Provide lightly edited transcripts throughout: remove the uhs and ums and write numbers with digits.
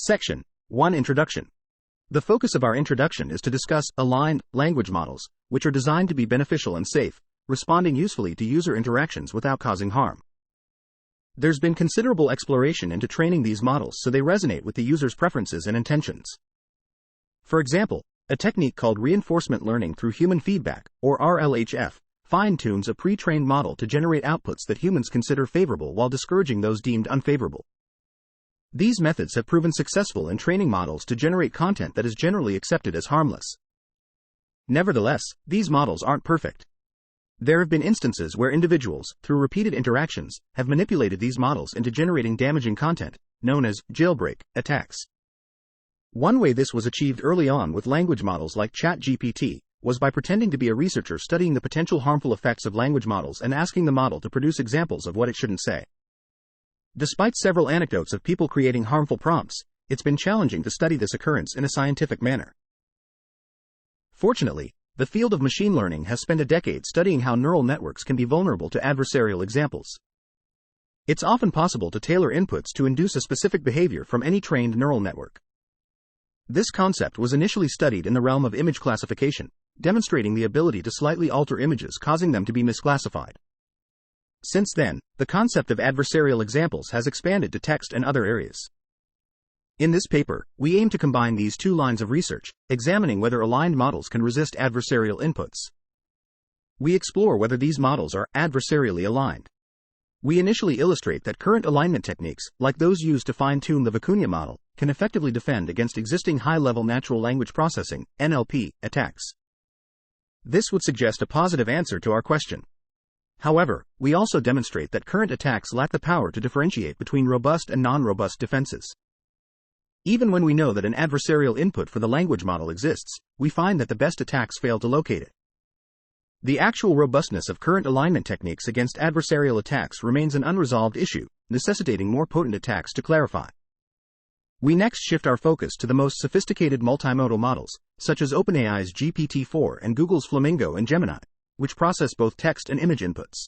Section 1 Introduction. The focus of our introduction is to discuss aligned language models, which are designed to be beneficial and safe, responding usefully to user interactions without causing harm. There's been considerable exploration into training these models so they resonate with the user's preferences and intentions. For example, a technique called reinforcement learning through human feedback, or RLHF, fine-tunes a pre-trained model to generate outputs that humans consider favorable while discouraging those deemed unfavorable. These methods have proven successful in training models to generate content that is generally accepted as harmless. Nevertheless, these models aren't perfect. There have been instances where individuals, through repeated interactions, have manipulated these models into generating damaging content, known as jailbreak attacks. One way this was achieved early on with language models like ChatGPT was by pretending to be a researcher studying the potential harmful effects of language models and asking the model to produce examples of what it shouldn't say. Despite several anecdotes of people creating harmful prompts, it's been challenging to study this occurrence in a scientific manner. Fortunately, the field of machine learning has spent a decade studying how neural networks can be vulnerable to adversarial examples. It's often possible to tailor inputs to induce a specific behavior from any trained neural network. This concept was initially studied in the realm of image classification, demonstrating the ability to slightly alter images, causing them to be misclassified. Since then, the concept of adversarial examples has expanded to text and other areas. In this paper, we aim to combine these two lines of research, examining whether aligned models can resist adversarial inputs. We explore whether these models are adversarially aligned. We initially illustrate that current alignment techniques, like those used to fine-tune the Vicuña model, can effectively defend against existing high-level natural language processing (NLP) attacks. This would suggest a positive answer to our question. However, we also demonstrate that current attacks lack the power to differentiate between robust and non-robust defenses. Even when we know that an adversarial input for the language model exists, we find that the best attacks fail to locate it. The actual robustness of current alignment techniques against adversarial attacks remains an unresolved issue, necessitating more potent attacks to clarify. We next shift our focus to the most sophisticated multimodal models, such as OpenAI's GPT-4 and Google's Flamingo and Gemini, which process both text and image inputs.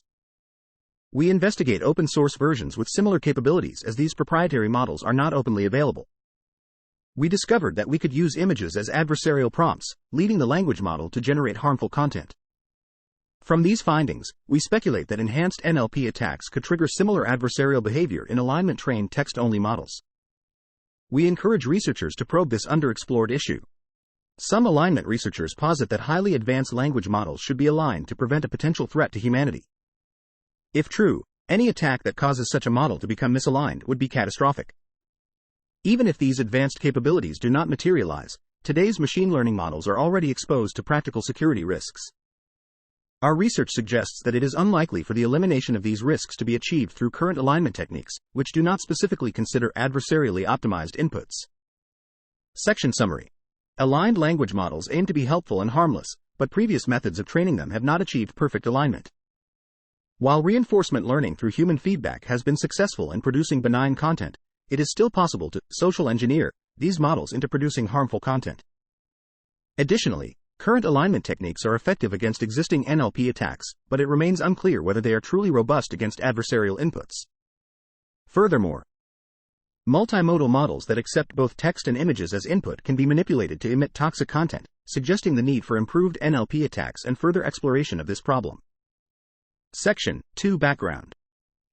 We investigate open-source versions with similar capabilities, as these proprietary models are not openly available. We discovered that we could use images as adversarial prompts, leading the language model to generate harmful content. From these findings, we speculate that enhanced NLP attacks could trigger similar adversarial behavior in alignment-trained text-only models. We encourage researchers to probe this underexplored issue. Some alignment researchers posit that highly advanced language models should be aligned to prevent a potential threat to humanity. If true, any attack that causes such a model to become misaligned would be catastrophic. Even if these advanced capabilities do not materialize, today's machine learning models are already exposed to practical security risks. Our research suggests that it is unlikely for the elimination of these risks to be achieved through current alignment techniques, which do not specifically consider adversarially optimized inputs. Section Summary. Aligned language models aim to be helpful and harmless, but previous methods of training them have not achieved perfect alignment. While reinforcement learning through human feedback has been successful in producing benign content, it is still possible to social engineer these models into producing harmful content. Additionally, current alignment techniques are effective against existing NLP attacks, but it remains unclear whether they are truly robust against adversarial inputs. Furthermore, multimodal models that accept both text and images as input can be manipulated to emit toxic content, suggesting the need for improved NLP attacks and further exploration of this problem. Section 2 Background.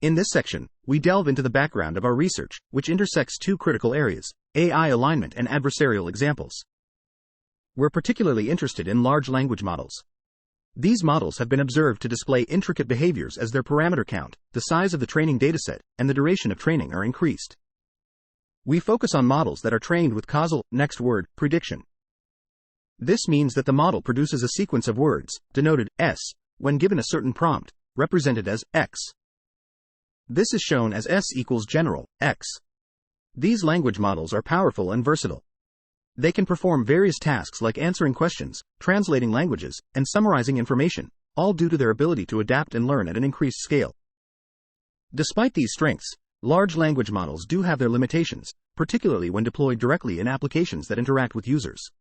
In this section, we delve into the background of our research, which intersects two critical areas: AI alignment and adversarial examples. We're particularly interested in large language models. These models have been observed to display intricate behaviors as their parameter count, the size of the training dataset, and the duration of training are increased. We focus on models that are trained with causal, next word, prediction. This means that the model produces a sequence of words, denoted S, when given a certain prompt, represented as X. This is shown as S equals general, X. These language models are powerful and versatile. They can perform various tasks like answering questions, translating languages, and summarizing information, all due to their ability to adapt and learn at an increased scale. Despite these strengths, large language models do have their limitations, particularly when deployed directly in applications that interact with users.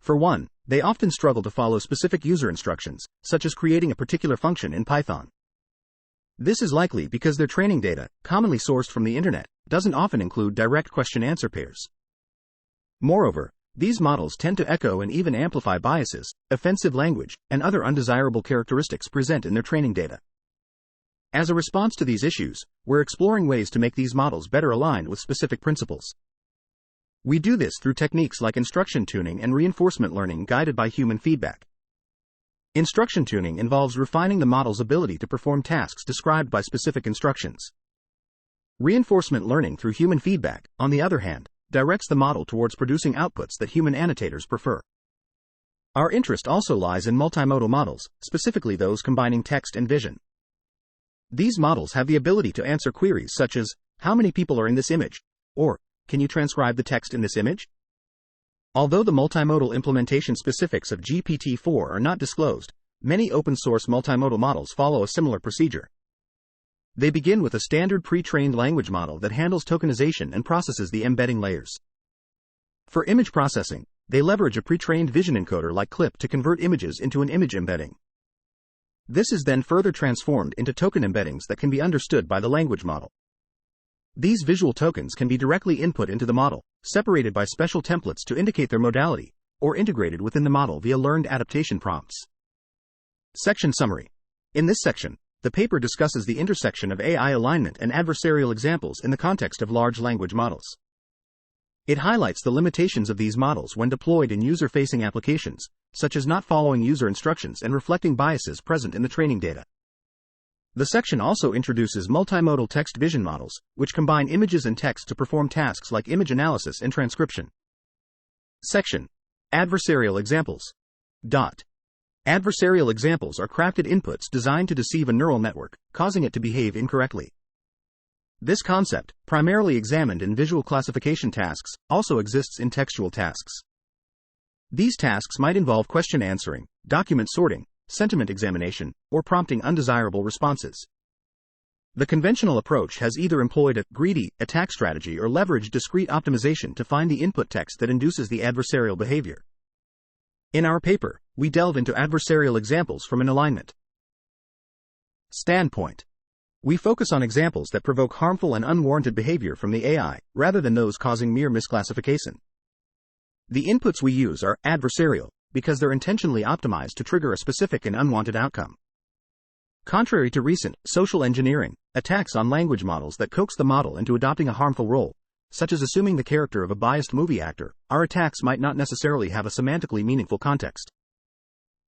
For one, they often struggle to follow specific user instructions, such as creating a particular function in Python. This is likely because their training data, commonly sourced from the internet, doesn't often include direct question-answer pairs. Moreover, these models tend to echo and even amplify biases, offensive language, and other undesirable characteristics present in their training data. As a response to these issues, we're exploring ways to make these models better aligned with specific principles. We do this through techniques like instruction tuning and reinforcement learning guided by human feedback. Instruction tuning involves refining the model's ability to perform tasks described by specific instructions. Reinforcement learning through human feedback, on the other hand, directs the model towards producing outputs that human annotators prefer. Our interest also lies in multimodal models, specifically those combining text and vision. These models have the ability to answer queries such as, "How many people are in this image?" or, "Can you transcribe the text in this image?" Although the multimodal implementation specifics of GPT-4 are not disclosed, many open-source multimodal models follow a similar procedure. They begin with a standard pre-trained language model that handles tokenization and processes the embedding layers. For image processing, they leverage a pre-trained vision encoder like CLIP to convert images into an image embedding. This is then further transformed into token embeddings that can be understood by the language model. These visual tokens can be directly input into the model, separated by special templates to indicate their modality, or integrated within the model via learned adaptation prompts. Section Summary. In this section, the paper discusses the intersection of AI alignment and adversarial examples in the context of large language models. It highlights the limitations of these models when deployed in user-facing applications, such as not following user instructions and reflecting biases present in the training data. The section also introduces multimodal text vision models, which combine images and text to perform tasks like image analysis and transcription. Section. Adversarial examples. Adversarial examples are crafted inputs designed to deceive a neural network, causing it to behave incorrectly. This concept, primarily examined in visual classification tasks, also exists in textual tasks. These tasks might involve question answering, document sorting, sentiment examination, or prompting undesirable responses. The conventional approach has either employed a greedy attack strategy or leveraged discrete optimization to find the input text that induces the adversarial behavior. In our paper, we delve into adversarial examples from an alignment standpoint. We focus on examples that provoke harmful and unwarranted behavior from the AI, rather than those causing mere misclassification. The inputs we use are adversarial, because they're intentionally optimized to trigger a specific and unwanted outcome. Contrary to recent social engineering attacks on language models that coax the model into adopting a harmful role, such as assuming the character of a biased movie actor, our attacks might not necessarily have a semantically meaningful context.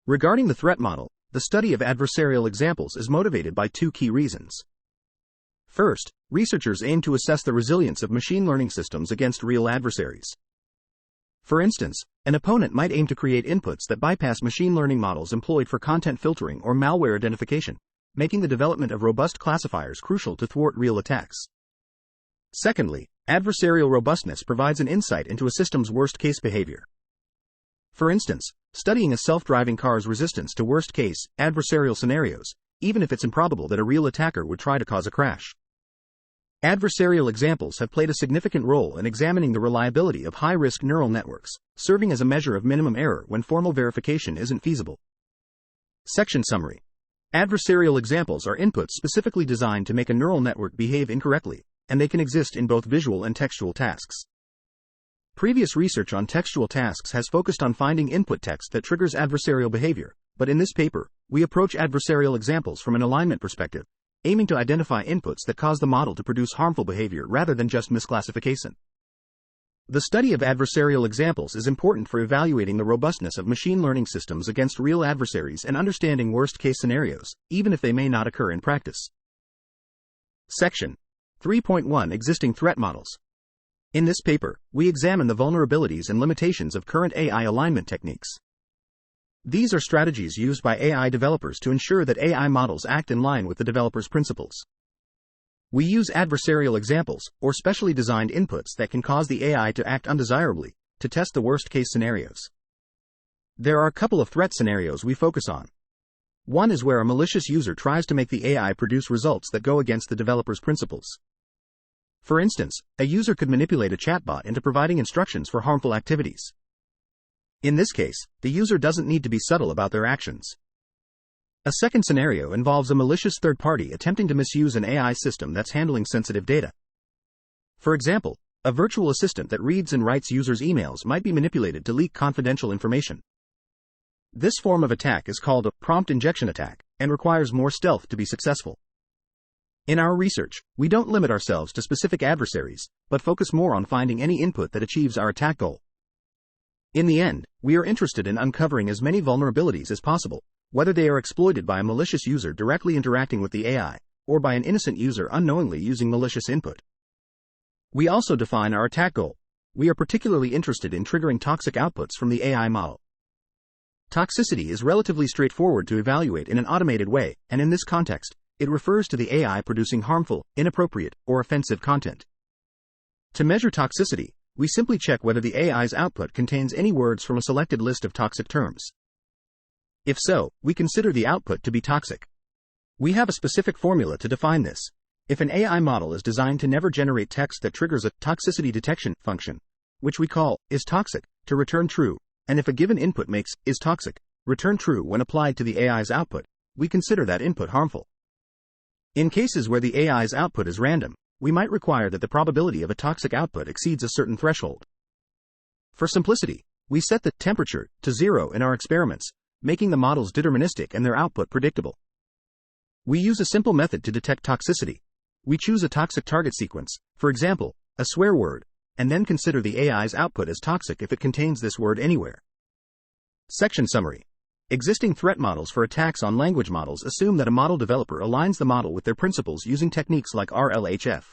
Regarding the threat model, the study of adversarial examples is motivated by two key reasons. First, researchers aim to assess the resilience of machine learning systems against real adversaries. For instance, an opponent might aim to create inputs that bypass machine learning models employed for content filtering or malware identification, making the development of robust classifiers crucial to thwart real attacks. Secondly, adversarial robustness provides an insight into a system's worst-case behavior. For instance, studying a self-driving car's resistance to worst-case, adversarial scenarios, even if it's improbable that a real attacker would try to cause a crash. Adversarial examples have played a significant role in examining the reliability of high-risk neural networks, serving as a measure of minimum error when formal verification isn't feasible. Section Summary. Adversarial examples are inputs specifically designed to make a neural network behave incorrectly, and they can exist in both visual and textual tasks. Previous research on textual tasks has focused on finding input text that triggers adversarial behavior, but in this paper, we approach adversarial examples from an alignment perspective, aiming to identify inputs that cause the model to produce harmful behavior rather than just misclassification. The study of adversarial examples is important for evaluating the robustness of machine learning systems against real adversaries and understanding worst-case scenarios, even if they may not occur in practice. Section 3.1 Existing Threat Models. In this paper, we examine the vulnerabilities and limitations of current AI alignment techniques. These are strategies used by AI developers to ensure that AI models act in line with the developer's principles. We use adversarial examples, or specially designed inputs that can cause the AI to act undesirably, to test the worst-case scenarios. There are a couple of threat scenarios we focus on. One is where a malicious user tries to make the AI produce results that go against the developer's principles. For instance, a user could manipulate a chatbot into providing instructions for harmful activities. In this case, the user doesn't need to be subtle about their actions. A second scenario involves a malicious third party attempting to misuse an AI system that's handling sensitive data. For example, a virtual assistant that reads and writes users' emails might be manipulated to leak confidential information. This form of attack is called a prompt injection attack and requires more stealth to be successful. In our research, we don't limit ourselves to specific adversaries, but focus more on finding any input that achieves our attack goal. In the end, we are interested in uncovering as many vulnerabilities as possible, whether they are exploited by a malicious user directly interacting with the AI, or by an innocent user unknowingly using malicious input. We also define our attack goal. We are particularly interested in triggering toxic outputs from the AI model. Toxicity is relatively straightforward to evaluate in an automated way, and in this context, it refers to the AI producing harmful, inappropriate, or offensive content. To measure toxicity, we simply check whether the AI's output contains any words from a selected list of toxic terms. If so, we consider the output to be toxic. We have a specific formula to define this. If an AI model is designed to never generate text that triggers a toxicity detection function, which we call isToxic, to return true, and if a given input makes isToxic return true when applied to the AI's output, we consider that input harmful. In cases where the AI's output is random, we might require that the probability of a toxic output exceeds a certain threshold. For simplicity, we set the temperature to 0 in our experiments, making the models deterministic and their output predictable. We use a simple method to detect toxicity. We choose a toxic target sequence, for example, a swear word, and then consider the AI's output as toxic if it contains this word anywhere. Section summary. Existing threat models for attacks on language models assume that a model developer aligns the model with their principles using techniques like RLHF.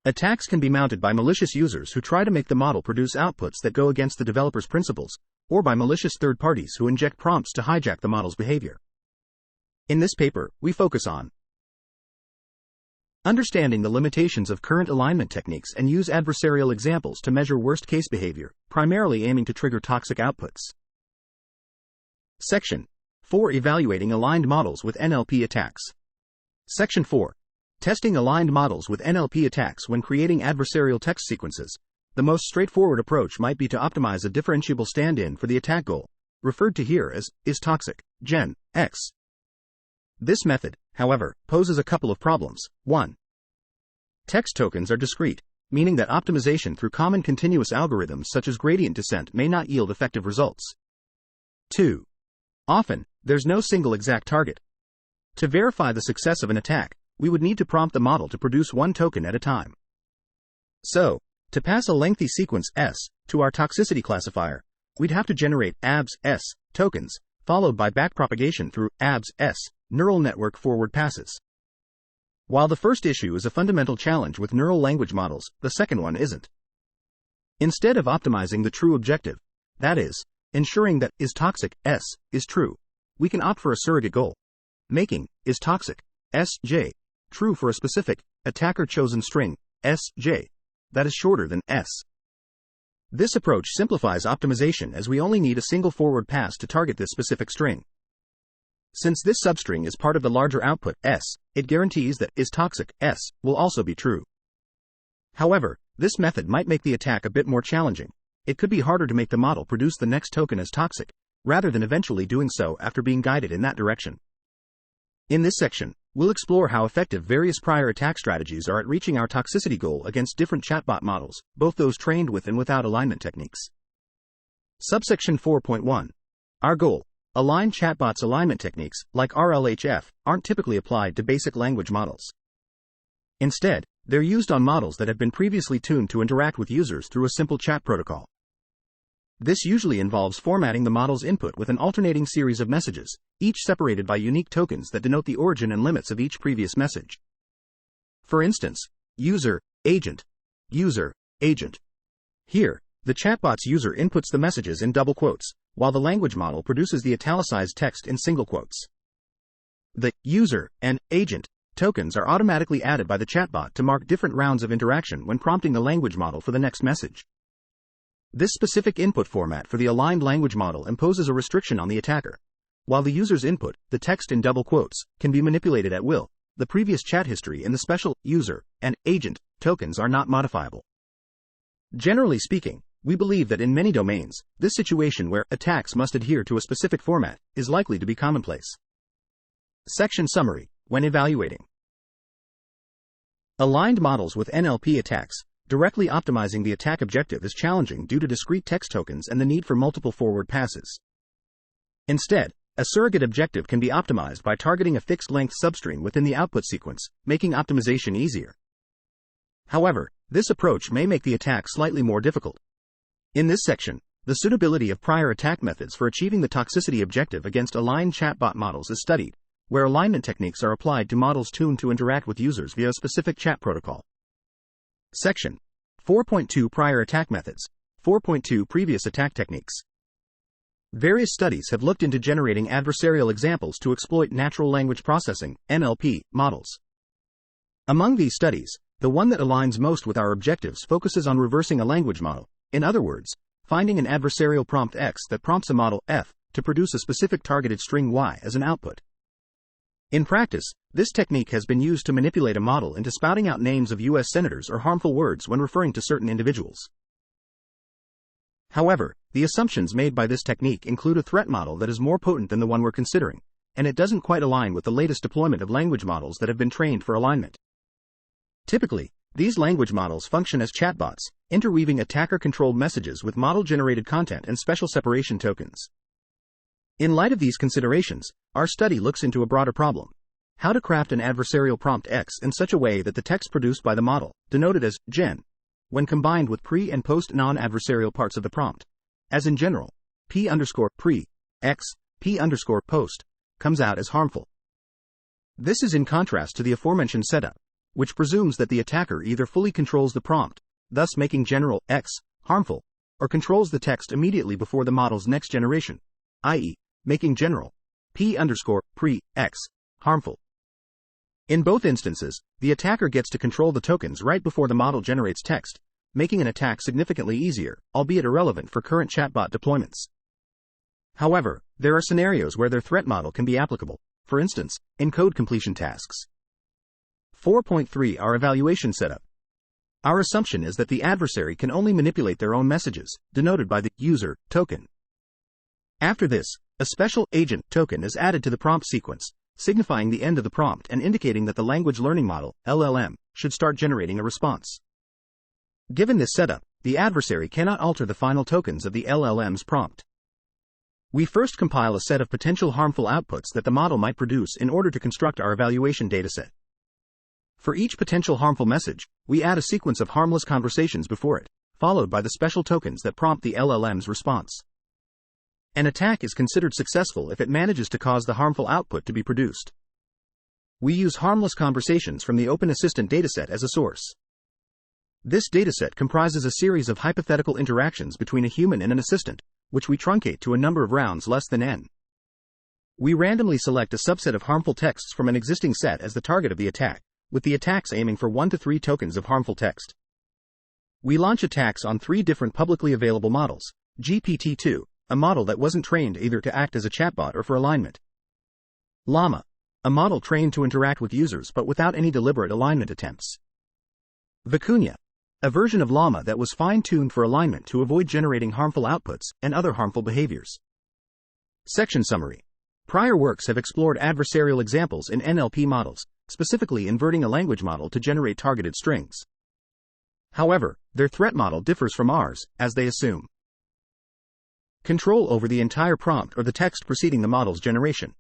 Attacks can be mounted by malicious users who try to make the model produce outputs that go against the developer's principles, or by malicious third parties who inject prompts to hijack the model's behavior. In this paper, we focus on understanding the limitations of current alignment techniques and use adversarial examples to measure worst-case behavior, primarily aiming to trigger toxic outputs. Section 4. Evaluating aligned models with NLP attacks. Section 4. Testing aligned models with NLP attacks when creating adversarial text sequences. The most straightforward approach might be to optimize a differentiable stand-in for the attack goal, referred to here as isToxic, Gen X. This method, however, poses a couple of problems. 1. Text tokens are discrete, meaning that optimization through common continuous algorithms such as gradient descent may not yield effective results. 2. Often, there's no single exact target. To verify the success of an attack, we would need to prompt the model to produce one token at a time. So, to pass a lengthy sequence S to our toxicity classifier, we'd have to generate ABS S tokens, followed by backpropagation through ABS S neural network forward passes. While the first issue is a fundamental challenge with neural language models, the second one isn't. Instead of optimizing the true objective, that is, ensuring that isToxic S is true, we can opt for a surrogate goal, making isToxic SJ true for a specific attacker-chosen string SJ that is shorter than S. This approach simplifies optimization as we only need a single forward pass to target this specific string. Since this substring is part of the larger output S, it guarantees that isToxic S will also be true. However, this method might make the attack a bit more challenging. It could be harder to make the model produce the next token as toxic, rather than eventually doing so after being guided in that direction. In this section, we'll explore how effective various prior attack strategies are at reaching our toxicity goal against different chatbot models, both those trained with and without alignment techniques. Subsection 4.1. Our goal. Aligned chatbots alignment techniques, like RLHF, aren't typically applied to basic language models. Instead, they're used on models that have been previously tuned to interact with users through a simple chat protocol. This usually involves formatting the model's input with an alternating series of messages, each separated by unique tokens that denote the origin and limits of each previous message. For instance, user, agent. Here, the chatbot's user inputs the messages in double quotes, while the language model produces the italicized text in single quotes. The user and agent tokens are automatically added by the chatbot to mark different rounds of interaction when prompting the language model for the next message. This specific input format for the aligned language model imposes a restriction on the attacker. While the user's input, the text in double quotes, can be manipulated at will, the previous chat history and the special user and agent tokens are not modifiable. Generally speaking, we believe that in many domains, this situation where attacks must adhere to a specific format is likely to be commonplace. Section Summary. When evaluating aligned models with NLP attacks, directly optimizing the attack objective is challenging due to discrete text tokens and the need for multiple forward passes. Instead, a surrogate objective can be optimized by targeting a fixed-length substring within the output sequence, making optimization easier. However, this approach may make the attack slightly more difficult. In this section, the suitability of prior attack methods for achieving the toxicity objective against aligned chatbot models is studied, where alignment techniques are applied to models tuned to interact with users via a specific chat protocol. Section 4.2 Prior Attack Methods. 4.2 Previous Attack Techniques. Various studies have looked into generating adversarial examples to exploit natural language processing (NLP) models. Among these studies, the one that aligns most with our objectives focuses on reversing a language model, in other words, finding an adversarial prompt X that prompts a model F to produce a specific targeted string Y as an output. In practice, this technique has been used to manipulate a model into spouting out names of U.S. senators or harmful words when referring to certain individuals. However, the assumptions made by this technique include a threat model that is more potent than the one we're considering, and it doesn't quite align with the latest deployment of language models that have been trained for alignment. Typically, these language models function as chatbots, interweaving attacker-controlled messages with model-generated content and special separation tokens. In light of these considerations, our study looks into a broader problem: how to craft an adversarial prompt X in such a way that the text produced by the model, denoted as gen, when combined with pre- and post-non-adversarial parts of the prompt, as in general, p_pre, X, p_post, comes out as harmful. This is in contrast to the aforementioned setup, which presumes that the attacker either fully controls the prompt, thus making general X harmful, or controls the text immediately before the model's next generation, i.e., making general p_pre X harmful. In both instances, the attacker gets to control the tokens right before the model generates text, making an attack significantly easier, albeit irrelevant for current chatbot deployments. However, there are scenarios where their threat model can be applicable, for instance, in code completion tasks. 4.3 Our evaluation setup. Our assumption is that the adversary can only manipulate their own messages, denoted by the user token. After this, a special agent token is added to the prompt sequence, signifying the end of the prompt and indicating that the language learning model, LLM, should start generating a response. Given this setup, the adversary cannot alter the final tokens of the LLM's prompt. We first compile a set of potential harmful outputs that the model might produce in order to construct our evaluation dataset. For each potential harmful message, we add a sequence of harmless conversations before it, followed by the special tokens that prompt the LLM's response. An attack is considered successful if it manages to cause the harmful output to be produced. We use harmless conversations from the Open Assistant dataset as a source. This dataset comprises a series of hypothetical interactions between a human and an assistant, which we truncate to a number of rounds less than n. We randomly select a subset of harmful texts from an existing set as the target of the attack, with the attacks aiming for 1 to 3 tokens of harmful text. We launch attacks on 3 different publicly available models: GPT-2, a model that wasn't trained either to act as a chatbot or for alignment; Llama, a model trained to interact with users but without any deliberate alignment attempts; Vicuña, a version of Llama that was fine-tuned for alignment to avoid generating harmful outputs and other harmful behaviors. Section Summary. Prior works have explored adversarial examples in NLP models, specifically inverting a language model to generate targeted strings. However, their threat model differs from ours, as they assume control over the entire prompt or the text preceding the model's generation.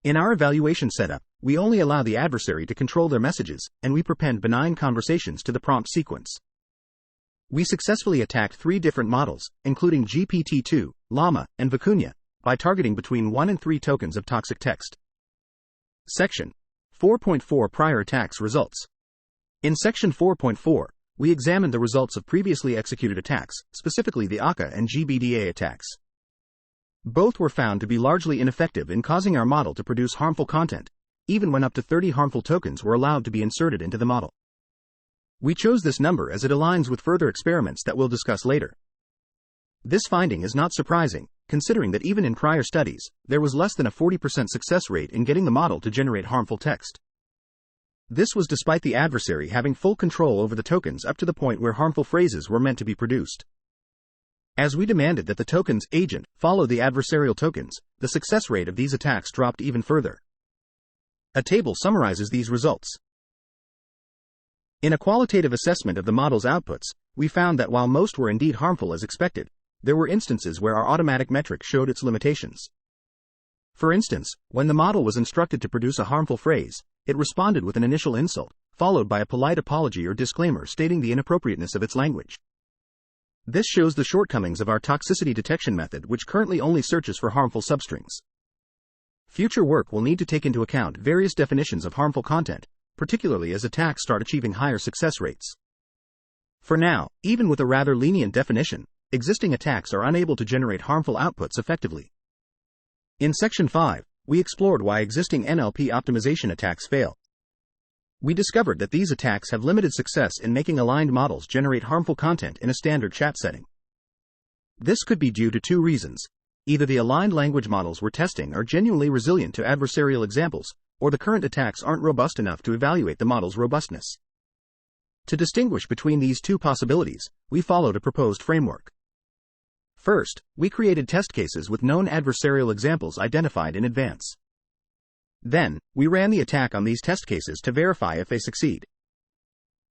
In our evaluation setup, we only allow the adversary to control their messages, and we prepend benign conversations to the prompt sequence. We successfully attacked 3 different models, including GPT-2, Llama, and Vicuña, by targeting between 1 and 3 tokens of toxic text. Section 4.4 Prior Attacks Results. In Section 4.4, we examined the results of previously executed attacks, specifically the ACA and GBDA attacks. Both were found to be largely ineffective in causing our model to produce harmful content, even when up to 30 harmful tokens were allowed to be inserted into the model. We chose this number as it aligns with further experiments that we'll discuss later. This finding is not surprising, considering that even in prior studies, there was less than a 40% success rate in getting the model to generate harmful text. This was despite the adversary having full control over the tokens up to the point where harmful phrases were meant to be produced. As we demanded that the token's agent follow the adversarial tokens, the success rate of these attacks dropped even further. A table summarizes these results. In a qualitative assessment of the model's outputs, we found that while most were indeed harmful as expected, there were instances where our automatic metric showed its limitations. For instance, when the model was instructed to produce a harmful phrase, it responded with an initial insult, followed by a polite apology or disclaimer stating the inappropriateness of its language. This shows the shortcomings of our toxicity detection method, which currently only searches for harmful substrings. Future work will need to take into account various definitions of harmful content, particularly as attacks start achieving higher success rates. For now, even with a rather lenient definition, existing attacks are unable to generate harmful outputs effectively. In Section 5, we explored why existing NLP optimization attacks fail. We discovered that these attacks have limited success in making aligned models generate harmful content in a standard chat setting. This could be due to two reasons. Either the aligned language models we're testing are genuinely resilient to adversarial examples, or the current attacks aren't robust enough to evaluate the model's robustness. To distinguish between these two possibilities, we followed a proposed framework. First, we created test cases with known adversarial examples identified in advance. Then, we ran the attack on these test cases to verify if they succeed.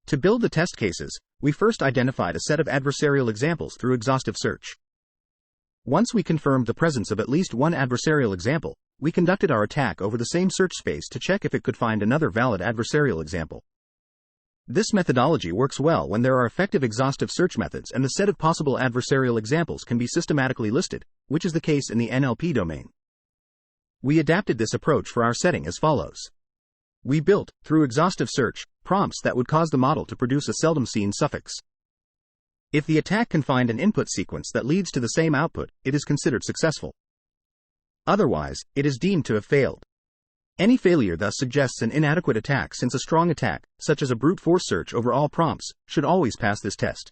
To build the test cases, we first identified a set of adversarial examples through exhaustive search. Once we confirmed the presence of at least one adversarial example, we conducted our attack over the same search space to check if it could find another valid adversarial example. This methodology works well when there are effective exhaustive search methods and the set of possible adversarial examples can be systematically listed, which is the case in the NLP domain. We adapted this approach for our setting as follows. We built, through exhaustive search, prompts that would cause the model to produce a seldom seen suffix. If the attack can find an input sequence that leads to the same output, it is considered successful. Otherwise, it is deemed to have failed. Any failure thus suggests an inadequate attack, since a strong attack, such as a brute force search over all prompts, should always pass this test.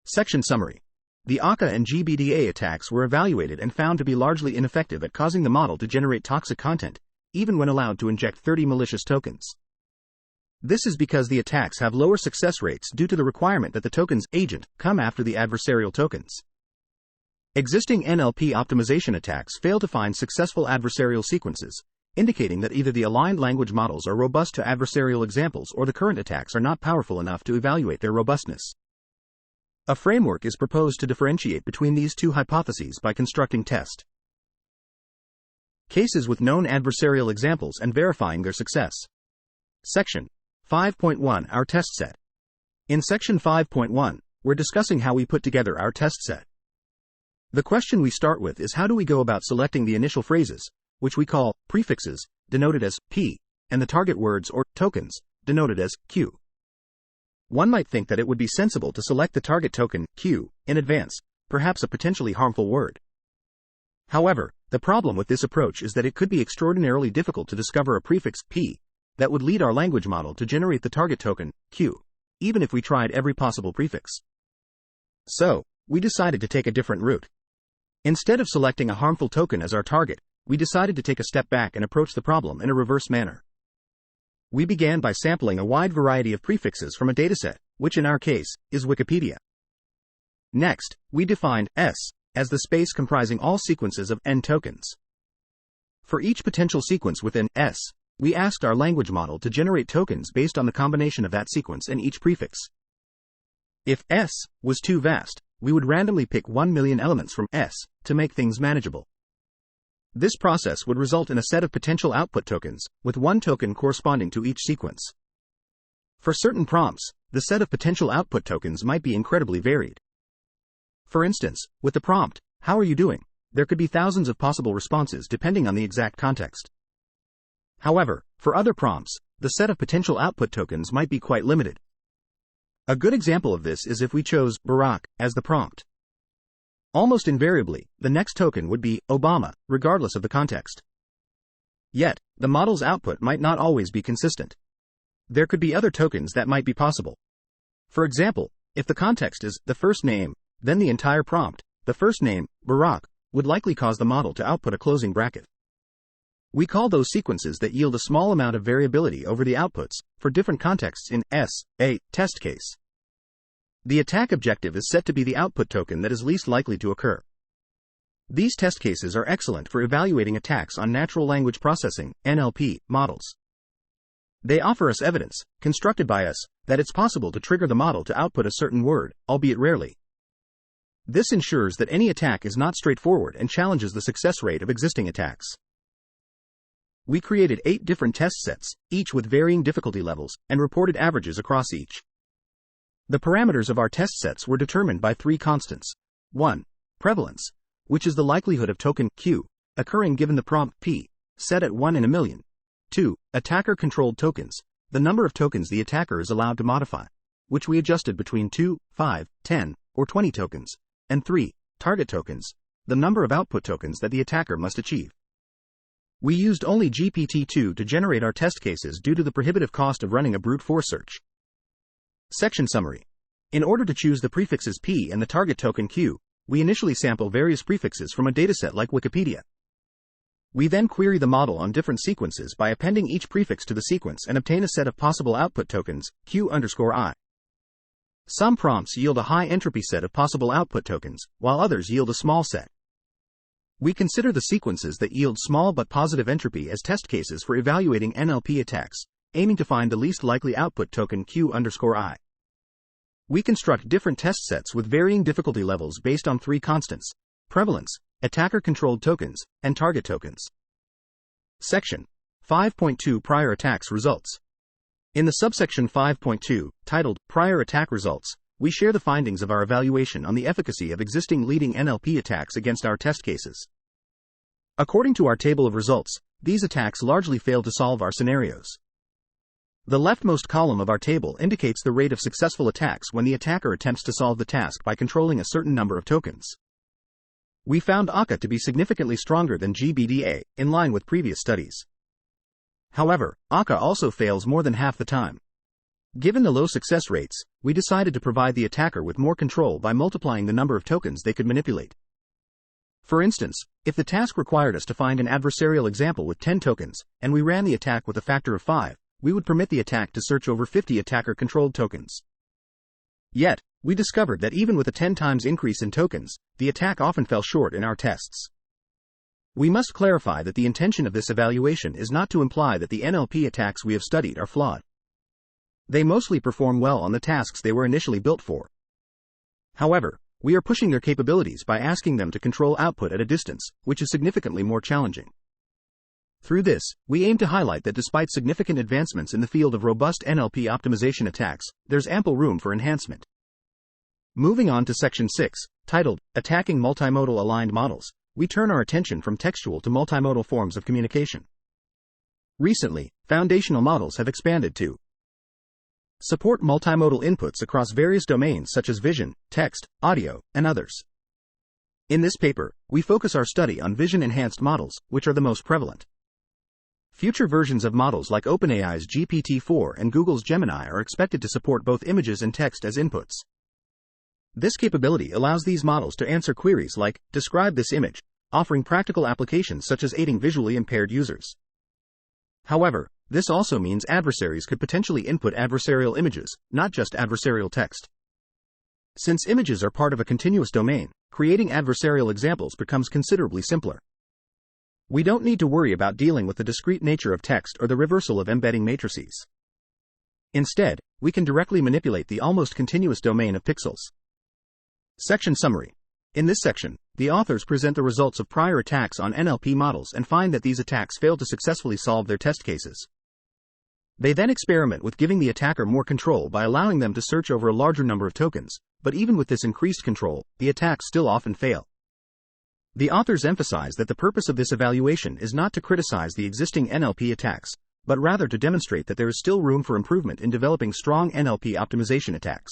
Section summary. The ACA and GBDA attacks were evaluated and found to be largely ineffective at causing the model to generate toxic content, even when allowed to inject 30 malicious tokens. This is because the attacks have lower success rates due to the requirement that the token's agent come after the adversarial tokens. Existing NLP optimization attacks fail to find successful adversarial sequences, indicating that either the aligned language models are robust to adversarial examples or the current attacks are not powerful enough to evaluate their robustness. A framework is proposed to differentiate between these two hypotheses by constructing test cases with known adversarial examples and verifying their success. Section 5.1 Our test set. In Section 5.1, we're discussing how we put together our test set. The question we start with is, how do we go about selecting the initial phrases, which we call prefixes, denoted as P, and the target words or tokens, denoted as Q. One might think that it would be sensible to select the target token, Q, in advance, perhaps a potentially harmful word. However, the problem with this approach is that it could be extraordinarily difficult to discover a prefix, P, that would lead our language model to generate the target token, Q, even if we tried every possible prefix. So, we decided to take a different route. Instead of selecting a harmful token as our target, we decided to take a step back and approach the problem in a reverse manner. We began by sampling a wide variety of prefixes from a dataset, which in our case, is Wikipedia. Next, we defined S as the space comprising all sequences of N tokens. For each potential sequence within S, we asked our language model to generate tokens based on the combination of that sequence and each prefix. If S was too vast, we would randomly pick 1 million elements from S to make things manageable. This process would result in a set of potential output tokens, with one token corresponding to each sequence. For certain prompts, the set of potential output tokens might be incredibly varied. For instance, with the prompt, "How are you doing?" there could be thousands of possible responses depending on the exact context. However, for other prompts, the set of potential output tokens might be quite limited. A good example of this is if we chose Barack as the prompt. Almost invariably, the next token would be Obama, regardless of the context. Yet, the model's output might not always be consistent. There could be other tokens that might be possible. For example, if the context is the first name, then the entire prompt, the first name, Barack, would likely cause the model to output a closing bracket. We call those sequences that yield a small amount of variability over the outputs, for different contexts in a test case. The attack objective is set to be the output token that is least likely to occur. These test cases are excellent for evaluating attacks on natural language processing (NLP) models. They offer us evidence, constructed by us, that it's possible to trigger the model to output a certain word, albeit rarely. This ensures that any attack is not straightforward and challenges the success rate of existing attacks. We created 8 different test sets, each with varying difficulty levels, and reported averages across each. The parameters of our test sets were determined by 3 constants. 1. Prevalence, which is the likelihood of token Q occurring given the prompt P, set at 1 in a million. 2. Attacker-controlled tokens, the number of tokens the attacker is allowed to modify, which we adjusted between 2, 5, 10, or 20 tokens. And 3. Target tokens, the number of output tokens that the attacker must achieve. We used only GPT-2 to generate our test cases due to the prohibitive cost of running a brute force search. Section summary. In order to choose the prefixes P and the target token Q, we initially sample various prefixes from a dataset like Wikipedia. We then query the model on different sequences by appending each prefix to the sequence and obtain a set of possible output tokens, Q_I. Some prompts yield a high entropy set of possible output tokens, while others yield a small set. We consider the sequences that yield small but positive entropy as test cases for evaluating NLP attacks, aiming to find the least likely output token Q_I. We construct different test sets with varying difficulty levels based on 3 constants: prevalence, attacker-controlled tokens, and target tokens. Section 5.2 Prior Attacks Results. In the subsection 5.2, titled Prior Attack Results, we share the findings of our evaluation on the efficacy of existing leading NLP attacks against our test cases. According to our table of results, these attacks largely fail to solve our scenarios. The leftmost column of our table indicates the rate of successful attacks when the attacker attempts to solve the task by controlling a certain number of tokens. We found ACA to be significantly stronger than GBDA, in line with previous studies. However, ACA also fails more than half the time. Given the low success rates, we decided to provide the attacker with more control by multiplying the number of tokens they could manipulate. For instance, if the task required us to find an adversarial example with 10 tokens, and we ran the attack with a factor of 5, we would permit the attack to search over 50 attacker-controlled tokens. Yet, we discovered that even with a 10 times increase in tokens, the attack often fell short in our tests. We must clarify that the intention of this evaluation is not to imply that the NLP attacks we have studied are flawed. They mostly perform well on the tasks they were initially built for. However, we are pushing their capabilities by asking them to control output at a distance, which is significantly more challenging. Through this, we aim to highlight that despite significant advancements in the field of robust NLP optimization attacks, there's ample room for enhancement. Moving on to Section 6, titled Attacking Multimodal Aligned Models, we turn our attention from textual to multimodal forms of communication. Recently, foundational models have expanded to support multimodal inputs across various domains such as vision, text, audio, and others. In this paper, we focus our study on vision-enhanced models, which are the most prevalent. Future versions of models like OpenAI's GPT-4 and Google's Gemini are expected to support both images and text as inputs. This capability allows these models to answer queries like, describe this image, offering practical applications such as aiding visually impaired users. However, this also means adversaries could potentially input adversarial images, not just adversarial text. Since images are part of a continuous domain, creating adversarial examples becomes considerably simpler. We don't need to worry about dealing with the discrete nature of text or the reversal of embedding matrices. Instead, we can directly manipulate the almost continuous domain of pixels. Section summary. In this section, the authors present the results of prior attacks on NLP models and find that these attacks failed to successfully solve their test cases. They then experiment with giving the attacker more control by allowing them to search over a larger number of tokens, but even with this increased control, the attacks still often fail. The authors emphasize that the purpose of this evaluation is not to criticize the existing NLP attacks, but rather to demonstrate that there is still room for improvement in developing strong NLP optimization attacks.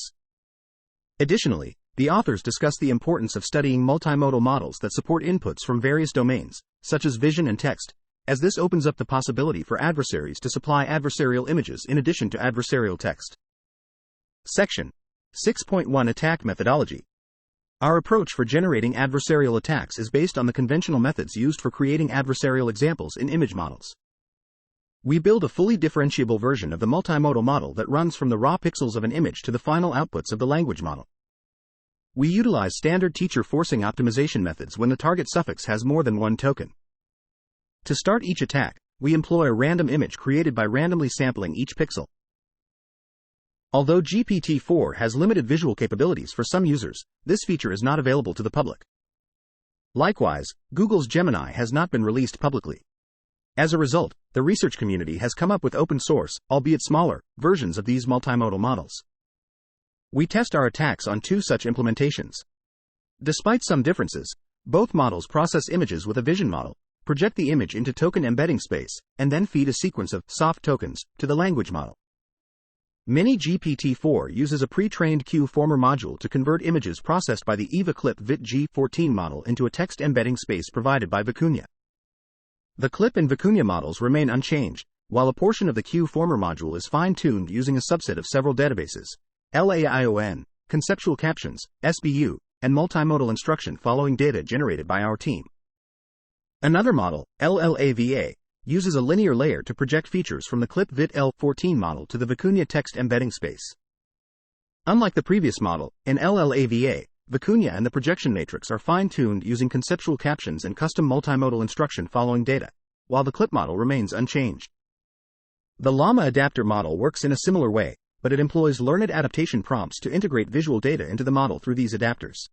Additionally, the authors discuss the importance of studying multimodal models that support inputs from various domains, such as vision and text, as this opens up the possibility for adversaries to supply adversarial images in addition to adversarial text. Section 6.1 Attack Methodology. Our approach for generating adversarial attacks is based on the conventional methods used for creating adversarial examples in image models. We build a fully differentiable version of the multimodal model that runs from the raw pixels of an image to the final outputs of the language model. We utilize standard teacher forcing optimization methods when the target suffix has more than one token. To start each attack, we employ a random image created by randomly sampling each pixel. Although GPT-4 has limited visual capabilities for some users, this feature is not available to the public. Likewise, Google's Gemini has not been released publicly. As a result, the research community has come up with open source, albeit smaller, versions of these multimodal models. We test our attacks on two such implementations. Despite some differences, both models process images with a vision model, project the image into token embedding space, and then feed a sequence of soft tokens to the language model. Mini GPT-4 uses a pre-trained Q-former module to convert images processed by the EVA Clip VIT G14 model into a text embedding space provided by Vicuña. The Clip and Vicuña models remain unchanged, while a portion of the Q-former module is fine-tuned using a subset of several databases: LAION, conceptual captions, SBU, and multimodal instruction following data generated by our team. Another model, LLAVA, uses a linear layer to project features from the Clip VIT L14 model to the Vicuña text embedding space. Unlike the previous model, in LLAVA, Vicuña and the projection matrix are fine-tuned using conceptual captions and custom multimodal instruction following data, while the Clip model remains unchanged. The Llama adapter model works in a similar way, but it employs learned adaptation prompts to integrate visual data into the model through these adapters.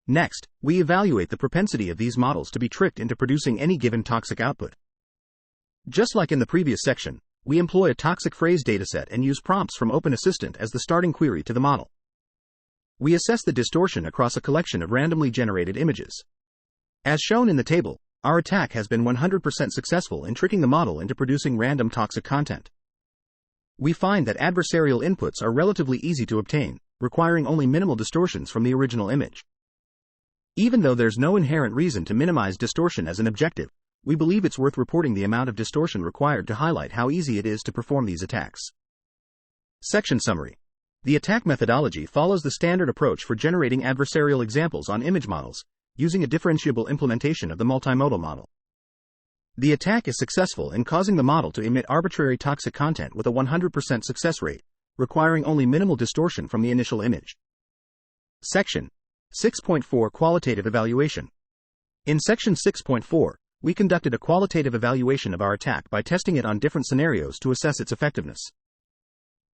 Next, we evaluate the propensity of these models to be tricked into producing any given toxic output. Just like in the previous section, we employ a toxic phrase dataset and use prompts from Open Assistant as the starting query to the model. We assess the distortion across a collection of randomly generated images. As shown in the table, our attack has been 100% successful in tricking the model into producing random toxic content. We find that adversarial inputs are relatively easy to obtain, requiring only minimal distortions from the original image. Even though there's no inherent reason to minimize distortion as an objective, we believe it's worth reporting the amount of distortion required to highlight how easy it is to perform these attacks. Section Summary. The attack methodology follows the standard approach for generating adversarial examples on image models, using a differentiable implementation of the multimodal model. The attack is successful in causing the model to emit arbitrary toxic content with a 100% success rate, requiring only minimal distortion from the initial image. Section 6.4 Qualitative Evaluation. In Section 6.4, we conducted a qualitative evaluation of our attack by testing it on different scenarios to assess its effectiveness.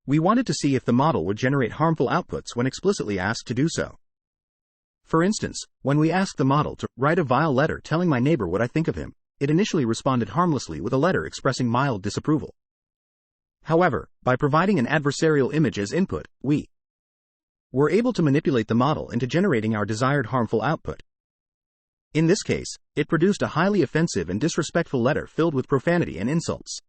We wanted to see if the model would generate harmful outputs when explicitly asked to do so. For instance, when we asked the model to write a vile letter telling my neighbor what I think of him, it initially responded harmlessly with a letter expressing mild disapproval. However, by providing an adversarial image as input, we were able to manipulate the model into generating our desired harmful output. In this case, it produced a highly offensive and disrespectful letter filled with profanity and insults.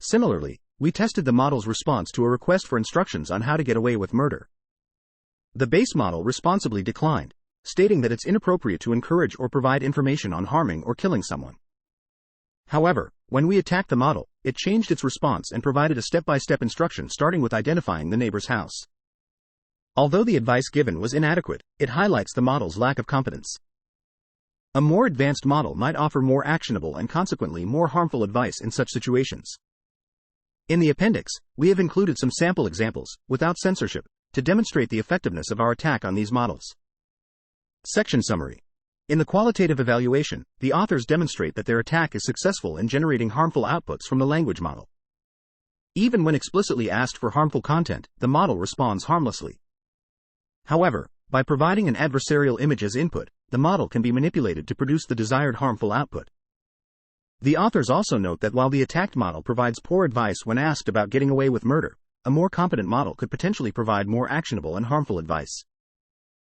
Similarly, we tested the model's response to a request for instructions on how to get away with murder. The base model responsibly declined, stating that it's inappropriate to encourage or provide information on harming or killing someone. However, when we attacked the model, it changed its response and provided a step-by-step instruction starting with identifying the neighbor's house. Although the advice given was inadequate, it highlights the model's lack of competence. A more advanced model might offer more actionable and consequently more harmful advice in such situations. In the appendix, we have included some sample examples, without censorship, to demonstrate the effectiveness of our attack on these models. Section Summary. In the qualitative evaluation, the authors demonstrate that their attack is successful in generating harmful outputs from the language model. Even when explicitly asked for harmful content, the model responds harmlessly. However, by providing an adversarial image as input, the model can be manipulated to produce the desired harmful output. The authors also note that while the attacked model provides poor advice when asked about getting away with murder, a more competent model could potentially provide more actionable and harmful advice.